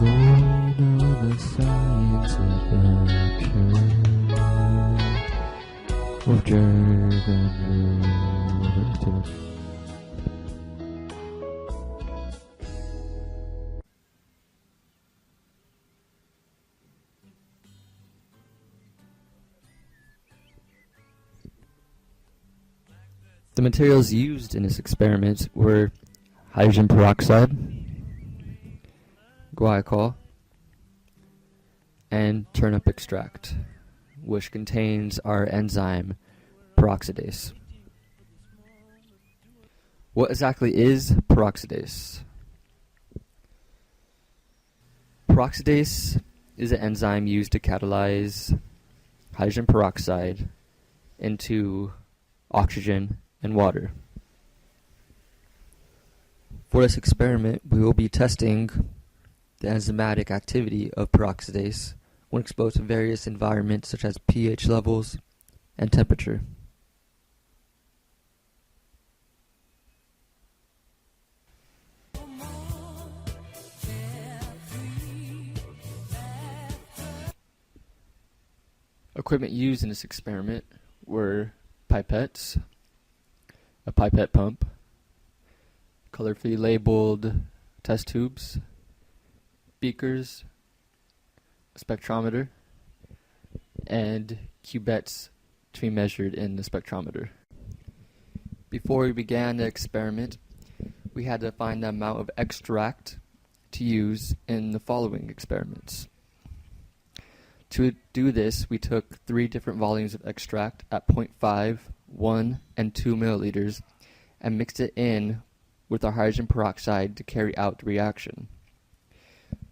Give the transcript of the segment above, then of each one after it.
Going on the science adventure with Jared and Lou. The materials used in this experiment were hydrogen peroxide, guaiacol, and turnip extract, which contains our enzyme peroxidase. What exactly is peroxidase? Peroxidase is an enzyme used to catalyze hydrogen peroxide into oxygen and water. For this experiment, we will be testing the enzymatic activity of peroxidase when exposed to various environments such as pH levels and temperature. Equipment used in this experiment were pipettes, a pipette pump, colorfully labeled test tubes, beakers, a spectrometer, and cubettes to be measured in the spectrometer. Before we began the experiment, we had to find the amount of extract to use in the following experiments. To do this, we took 3 different volumes of extract at 0.5, 1, and 2 milliliters and mixed it in with our hydrogen peroxide to carry out the reaction.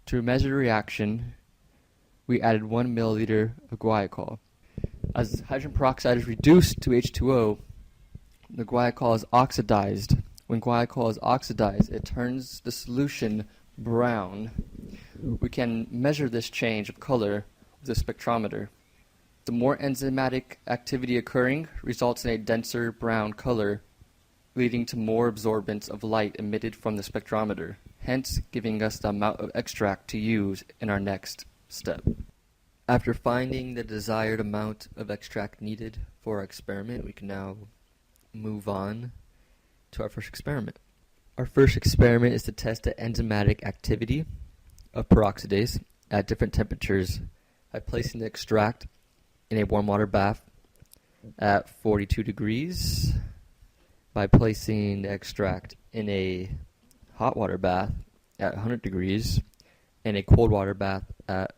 To measure the reaction, we added 1 milliliter of guaiacol. As hydrogen peroxide is reduced to H2O, the guaiacol is oxidized. When guaiacol is oxidized, it turns the solution brown. We can measure this change of color with a spectrometer. The more enzymatic activity occurring results in a denser brown color, leading to more absorbance of light emitted from the spectrometer, hence giving us the amount of extract to use in our next step. After finding the desired amount of extract needed for our experiment, we can now move on to our first experiment. Our first experiment is to test the enzymatic activity of peroxidase at different temperatures by placing the extract in a warm water bath at 42 degrees, by placing the extract in a hot water bath at 100 degrees, and a cold water bath at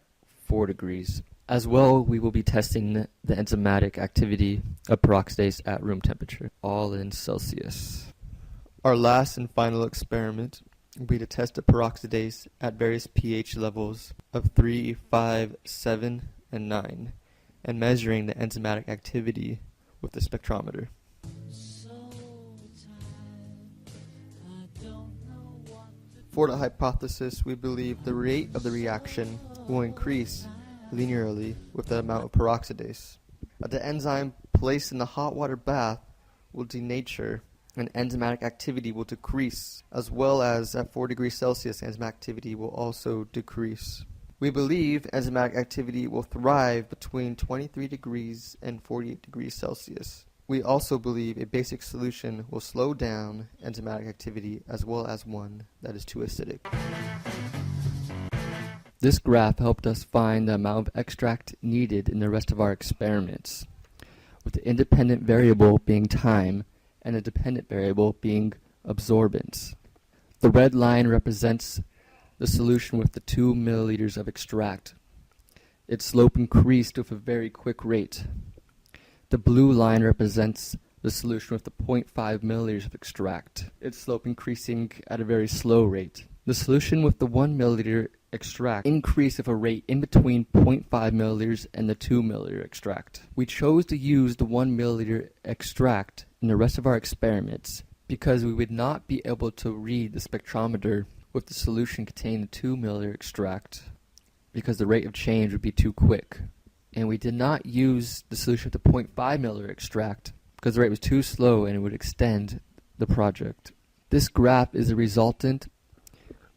4 degrees. As well, we will be testing the enzymatic activity of peroxidase at room temperature, all in Celsius. Our last and final experiment will be to test the peroxidase at various pH levels of 3, 5, 7, and 9, and measuring the enzymatic activity with the spectrometer. For the hypothesis, we believe the rate of the reaction will increase linearly with the amount of peroxidase. The enzyme placed in the hot water bath will denature and enzymatic activity will decrease, as well as at 4 degrees Celsius, enzymatic activity will also decrease. We believe enzymatic activity will thrive between 23 degrees and 48 degrees Celsius. We also believe a basic solution will slow down enzymatic activity as well as one that is too acidic. This graph helped us find the amount of extract needed in the rest of our experiments, with the independent variable being time and the dependent variable being absorbance. The red line represents the solution with the 2 milliliters of extract. Its slope increased with a very quick rate. The blue line represents the solution with the 0.5 milliliters of extract. Its slope increasing at a very slow rate. The solution with the 1 milliliter extract increased with a rate in between 0.5 milliliters and the 2 milliliter extract. We chose to use the 1 milliliter extract in the rest of our experiments because we would not be able to read the spectrometer with the solution containing the 2 milliliter extract because the rate of change would be too quick. And we did not use the solution with the 0.5 milliliter extract because the rate was too slow and it would extend the project. This graph is a resultant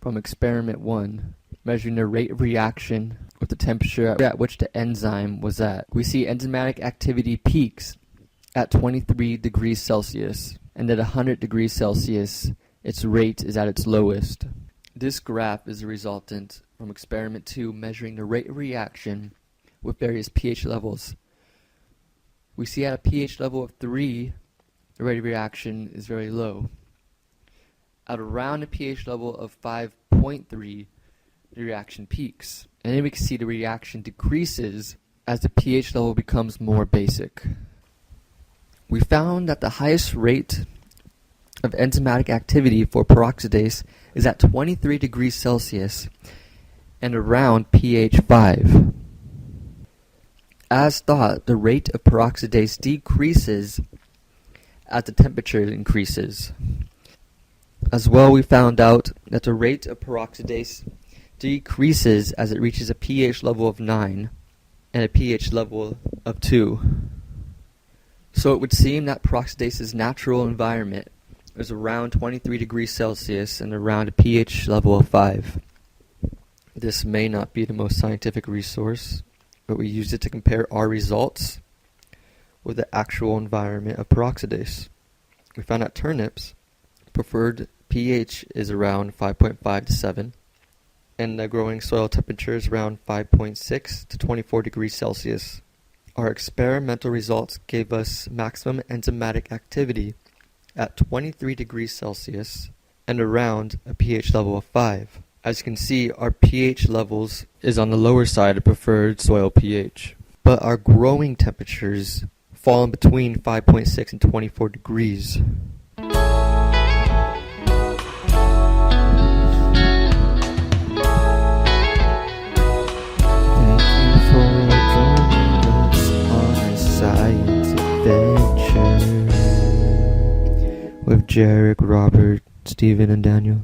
from experiment 1 measuring the rate of reaction with the temperature at which the enzyme was at. We see enzymatic activity peaks at 23 degrees Celsius, and at 100 degrees Celsius, its rate is at its lowest. This graph is a resultant from experiment 2 measuring the rate of reaction with various pH levels. We see at a pH level of 3, the rate of reaction is very low. At around a pH level of 5.3, the reaction peaks. And then we can see the reaction decreases as the pH level becomes more basic. We found that the highest rate of enzymatic activity for peroxidase is at 23 degrees Celsius and around pH 5. As thought, the rate of peroxidase decreases as the temperature increases. As well, we found out that the rate of peroxidase decreases as it reaches a pH level of 9 and a pH level of 2. So it would seem that peroxidase's natural environment is around 23 degrees Celsius and around a pH level of 5. This may not be the most scientific resource, but we used it to compare our results with the actual environment of peroxidase. We found that turnips preferred pH is around 5.5 to 7, and the growing soil temperature is around 5.6 to 24 degrees Celsius. Our experimental results gave us maximum enzymatic activity at 23 degrees Celsius and around a pH level of 5. As you can see, our pH levels is on the lower side of preferred soil pH, but our growing temperatures fall in between 5.6 and 24 degrees. With Jarek, Robert, Steven, and Daniel.